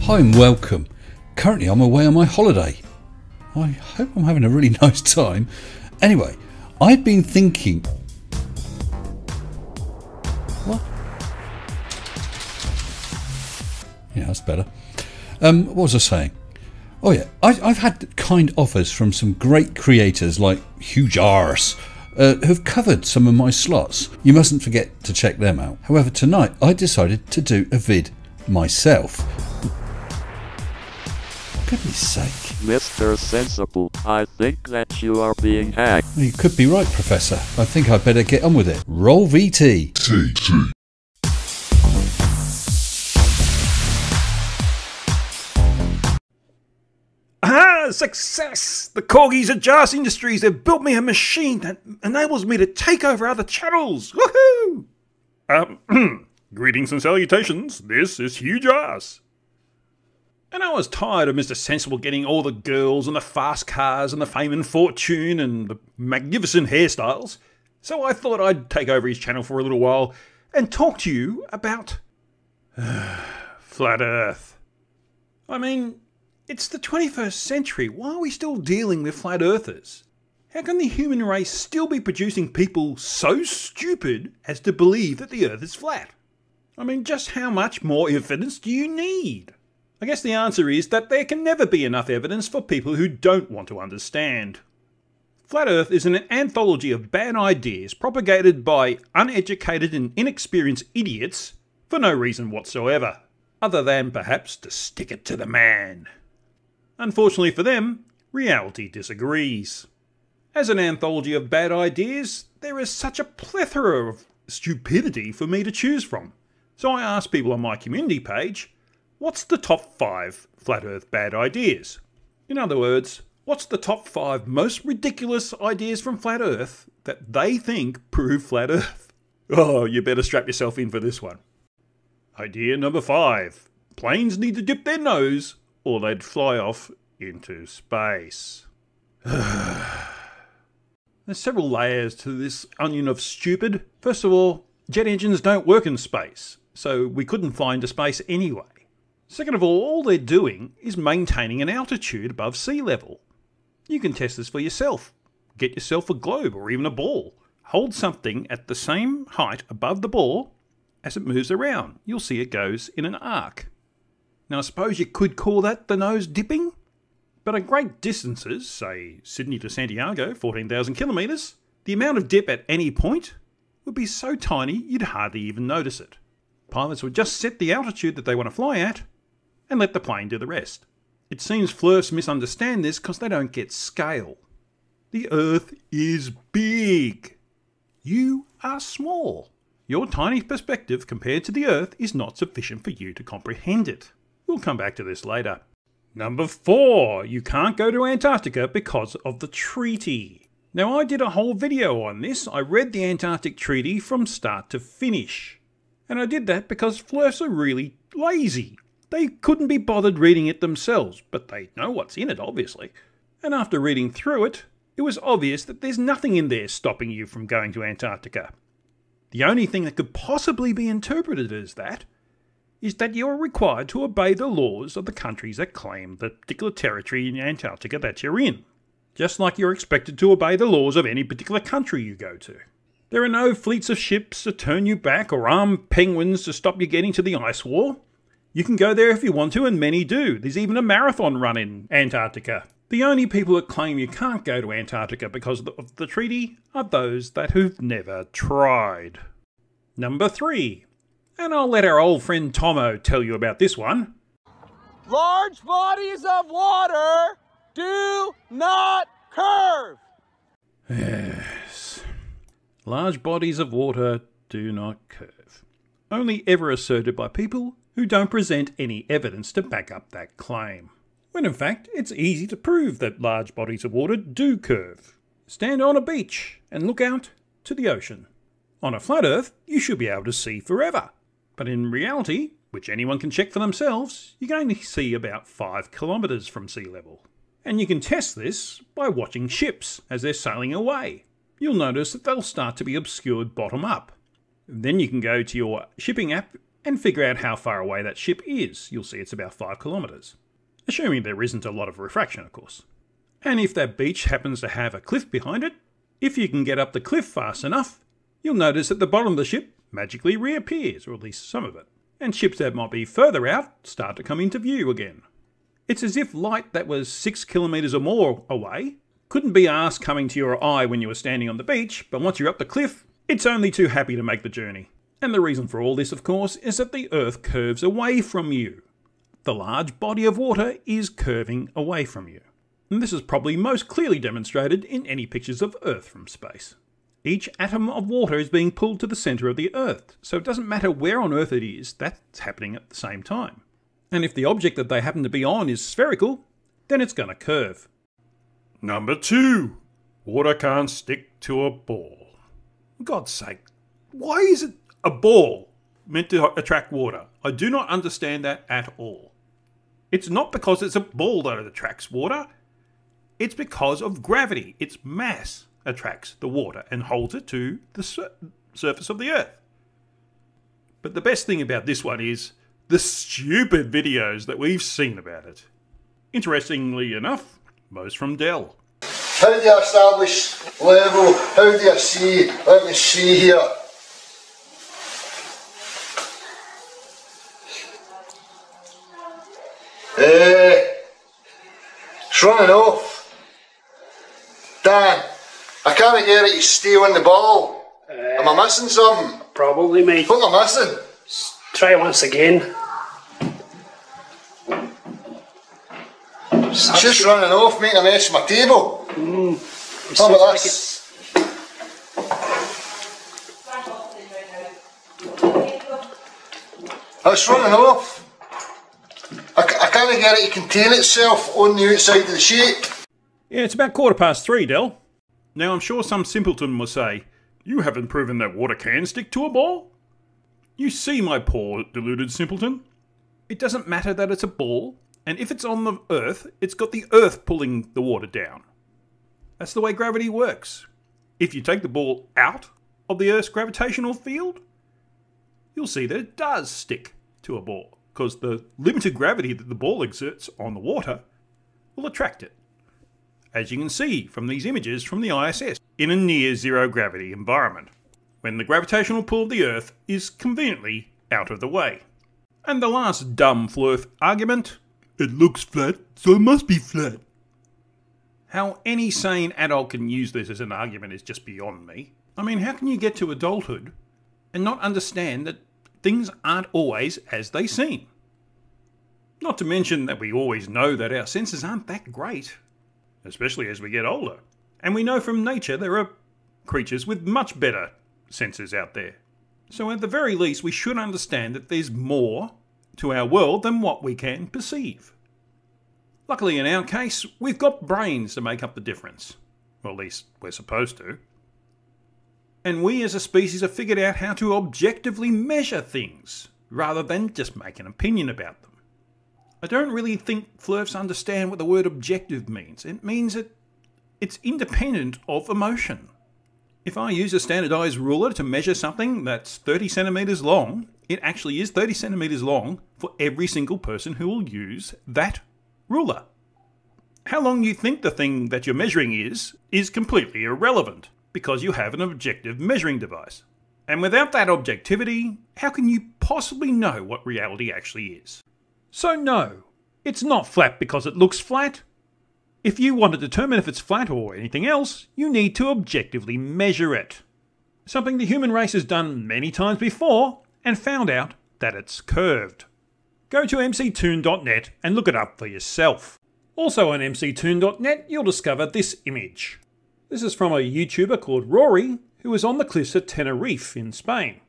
Hi and welcome. Currently I'm away on my holiday. I hope I'm having a really nice time. Anyway, I've been thinking... What? Yeah, that's better. What was I saying? Oh yeah, I've had kind offers from some great creators like Hugh Jarsz, who've covered some of my slots. You mustn't forget to check them out. However, tonight I decided to do a vid myself. Goodness sake. Mr. Sensible, I think that you are being hacked. You could be right, Professor. I think I'd better get on with it. Roll VT. T. Ah, success! The corgis at Jarsz Industries have built me a machine that enables me to take over other channels. Woohoo! Greetings and salutations. This is Hugh Jarsz. And I was tired of Mr. Sensible getting all the girls and the fast cars and the fame and fortune and the magnificent hairstyles. So I thought I'd take over his channel for a little while and talk to you about Flat Earth. I mean, it's the 21st century. Why are we still dealing with flat earthers? How can the human race still be producing people so stupid as to believe that the earth is flat? I mean, just how much more evidence do you need? I guess the answer is that there can never be enough evidence for people who don't want to understand. Flat Earth is an anthology of bad ideas propagated by uneducated and inexperienced idiots for no reason whatsoever, other than perhaps to stick it to the man. Unfortunately for them, reality disagrees. As an anthology of bad ideas, there is such a plethora of stupidity for me to choose from. So I asked people on my community page, what's the top 5 Flat Earth bad ideas? In other words, what's the top 5 most ridiculous ideas from Flat Earth that they think prove Flat Earth? Oh, you better strap yourself in for this one. Idea number 5. Planes need to dip their nose or they'd fly off into space. There's several layers to this onion of stupid. First of all, jet engines don't work in space, so we couldn't fly into space anyway. Second of all they're doing is maintaining an altitude above sea level. You can test this for yourself. Get yourself a globe or even a ball. Hold something at the same height above the ball as it moves around. You'll see it goes in an arc. Now I suppose you could call that the nose dipping, but at great distances, say Sydney to Santiago, 14,000 kilometres, the amount of dip at any point would be so tiny you'd hardly even notice it. Pilots would just set the altitude that they want to fly at and let the plane do the rest. It seems flirts misunderstand this because they don't get scale. The Earth is big. You are small. Your tiny perspective compared to the Earth is not sufficient for you to comprehend it. We'll come back to this later. Number 4. You can't go to Antarctica because of the treaty. Now I did a whole video on this. I read the Antarctic Treaty from start to finish. And I did that because flirts are really lazy. They couldn't be bothered reading it themselves, but they know what's in it, obviously. And after reading through it, it was obvious that there's nothing in there stopping you from going to Antarctica. The only thing that could possibly be interpreted as that is that you are required to obey the laws of the countries that claim the particular territory in Antarctica that you're in. Just like you're expected to obey the laws of any particular country you go to. There are no fleets of ships to turn you back or armed penguins to stop you getting to the ice wall. You can go there if you want to, and many do. There's even a marathon run in Antarctica. The only people that claim you can't go to Antarctica because of the treaty are those who've never tried. Number 3. And I'll let our old friend Tomo tell you about this one. Large bodies of water do not curve. Yes. Large bodies of water do not curve. Only ever asserted by people who don't present any evidence to back up that claim. When in fact, it's easy to prove that large bodies of water do curve. Stand on a beach and look out to the ocean. On a flat Earth, you should be able to see forever. But in reality, which anyone can check for themselves, you can only see about 5 kilometres from sea level. And you can test this by watching ships as they're sailing away. You'll notice that they'll start to be obscured bottom up. Then you can go to your shipping app and figure out how far away that ship is. You'll see it's about 5 kilometres. Assuming there isn't a lot of refraction, of course. And if that beach happens to have a cliff behind it, if you can get up the cliff fast enough, you'll notice that the bottom of the ship magically reappears, or at least some of it. And ships that might be further out start to come into view again. It's as if light that was 6 kilometres or more away couldn't be asked coming to your eye when you were standing on the beach, but once you're up the cliff, it's only too happy to make the journey. And the reason for all this, of course, is that the Earth curves away from you. The large body of water is curving away from you. And this is probably most clearly demonstrated in any pictures of Earth from space. Each atom of water is being pulled to the centre of the Earth, so it doesn't matter where on Earth it is, that's happening at the same time. And if the object that they happen to be on is spherical, then it's going to curve. Number 2. Water can't stick to a ball. For God's sake, why is it a ball meant to attract water? I do not understand that at all. It's not because it's a ball that attracts water. It's because of gravity. Its mass attracts the water and holds it to the surface of the Earth. But the best thing about this one is the stupid videos that we've seen about it. Interestingly enough, most from Dell. How do you establish level? How do you see? Let me see here. It's running off. Dan, I can't get it to stay on the ball. Am I missing something? Probably, mate. What am I missing? Try once again. It's just running off, making a mess of my table. How about this? It's running off. I can't get it to contain itself on the outside of the sheet. Yeah, it's about 3:15, Dell. Now I'm sure some simpleton will say, "You haven't proven that water can stick to a ball." You see, my poor deluded simpleton. It doesn't matter that it's a ball, and if it's on the Earth, it's got the Earth pulling the water down. That's the way gravity works. If you take the ball out of the Earth's gravitational field, you'll see that it does stick to a ball, because the limited gravity that the ball exerts on the water will attract it. As you can see from these images from the ISS, in a near zero gravity environment, when the gravitational pull of the Earth is conveniently out of the way. And the last dumb flirth argument, it looks flat, so it must be flat. How any sane adult can use this as an argument is just beyond me. I mean, how can you get to adulthood and not understand that things aren't always as they seem? Not to mention that we always know that our senses aren't that great, especially as we get older. And we know from nature there are creatures with much better senses out there. So at the very least, we should understand that there's more to our world than what we can perceive. Luckily in our case, we've got brains to make up the difference. Or at least we're supposed to. And we as a species have figured out how to objectively measure things, rather than just make an opinion about them. I don't really think flirts understand what the word objective means. It means that it's independent of emotion. If I use a standardised ruler to measure something that's 30 centimetres long, it actually is 30 centimetres long for every single person who will use that ruler. How long you think the thing that you're measuring is completely irrelevant, because you have an objective measuring device. And without that objectivity, how can you possibly know what reality actually is? So no, it's not flat because it looks flat. If you want to determine if it's flat or anything else, you need to objectively measure it. Something the human race has done many times before and found out that it's curved. Go to mctoon.net and look it up for yourself. Also on mctoon.net you'll discover this image. This is from a YouTuber called Rory who was on the cliffs at Tenerife in Spain.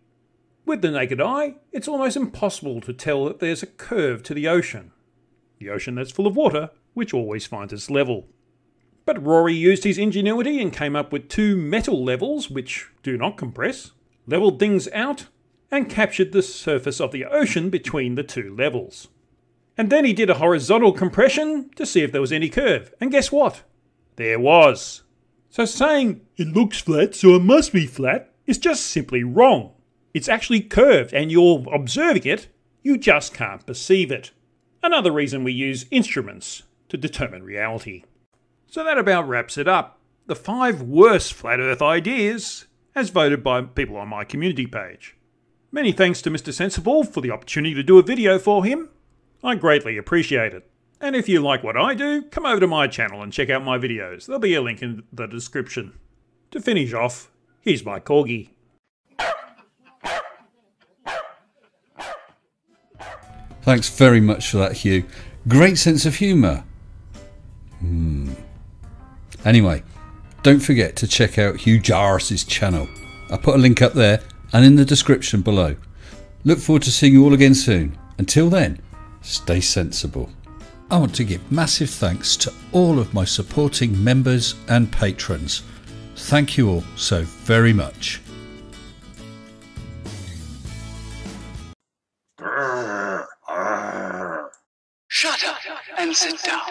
With the naked eye, it's almost impossible to tell that there's a curve to the ocean. The ocean that's full of water, which always finds its level. But Rory used his ingenuity and came up with two metal levels which do not compress, levelled things out, and captured the surface of the ocean between the two levels. And then he did a horizontal compression to see if there was any curve, and guess what? There was. So saying, it looks flat so it must be flat, is just simply wrong. It's actually curved and you're observing it, you just can't perceive it. Another reason we use instruments to determine reality. So that about wraps it up. The 5 worst flat earth ideas as voted by people on my community page. Many thanks to Mr. Sensible for the opportunity to do a video for him. I greatly appreciate it. And if you like what I do, come over to my channel and check out my videos. There'll be a link in the description. To finish off, here's my corgi. Thanks very much for that, Hugh. Great sense of humour. Anyway, don't forget to check out Hugh Jarsz's channel. I put a link up there and in the description below. Look forward to seeing you all again soon. Until then, stay sensible. I want to give massive thanks to all of my supporting members and patrons. Thank you all so very much. Shut up and sit down.